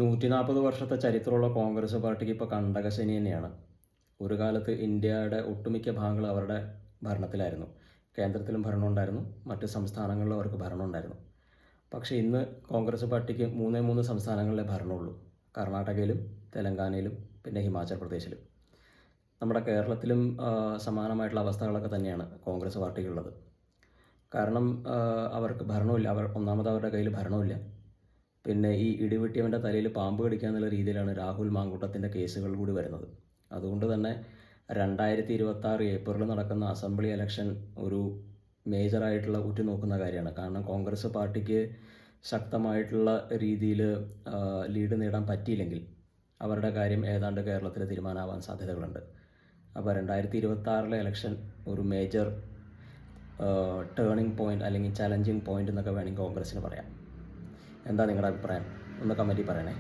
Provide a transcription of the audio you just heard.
140 വർഷത്തെ ചരിത്രമുള്ള കോൺഗ്രസ് പാർട്ടിക്ക് ഇപ്പോൾ കണ്ടകശനി തന്നെയാണ്. ഒരു കാലത്ത് ഇന്ത്യയുടെ ഒട്ടുമിക്ക ഭാഗങ്ങളും അവരുടെ ഭരണത്തിലായിരുന്നു. കേന്ദ്രത്തിലും ഭരണമുണ്ടായിരുന്നു, മറ്റ് സംസ്ഥാനങ്ങളിലും അവർക്ക് ഭരണമുണ്ടായിരുന്നു. പക്ഷേ ഇന്ന് കോൺഗ്രസ് പാർട്ടിക്ക് മൂന്നേ സംസ്ഥാനങ്ങളിലെ ഭരണമുള്ളൂ. കർണാടകയിലും തെലങ്കാനയിലും പിന്നെ ഹിമാചൽ പ്രദേശിലും. നമ്മുടെ കേരളത്തിലും സമാനമായിട്ടുള്ള അവസ്ഥകളൊക്കെ തന്നെയാണ് കോൺഗ്രസ് പാർട്ടിക്കുള്ളത്. കാരണം അവർക്ക് ഭരണമില്ല. ഒന്നാമത് അവരുടെ കയ്യിൽ ഭരണമില്ല. പിന്നെ ഈ ഇടിവെട്ടിയവൻ്റെ തലയിൽ പാമ്പ് കടിക്കുക എന്നുള്ള രീതിയിലാണ് രാഹുൽ മാങ്കൂട്ടത്തിൻ്റെ കേസുകൾ കൂടി വരുന്നത്. അതുകൊണ്ട് തന്നെ 2026 ഏപ്രിലിൽ നടക്കുന്ന അസംബ്ലി ഇലക്ഷൻ ഒരു മേജറായിട്ടുള്ള ഉറ്റുനോക്കുന്ന കാര്യമാണ്. കാരണം കോൺഗ്രസ് പാർട്ടിക്ക് ശക്തമായിട്ടുള്ള രീതിയിൽ ലീഡ് നേടാൻ പറ്റിയില്ലെങ്കിൽ അവരുടെ കാര്യം ഏതാണ്ട് കേരളത്തിൽ തീരുമാനമാവാൻ സാധ്യതകളുണ്ട്. അപ്പോൾ 2026 ഇലക്ഷൻ ഒരു മേജർ ടേണിംഗ് പോയിൻ്റ് അല്ലെങ്കിൽ ചലഞ്ചിങ് പോയിൻ്റ് എന്നൊക്കെ വേണമെങ്കിൽ കോൺഗ്രസ്സിന് പറയാം. എന്താ നിങ്ങളുടെ അഭിപ്രായം? ഒന്ന് കമൻറ്റിൽ പറയണേ.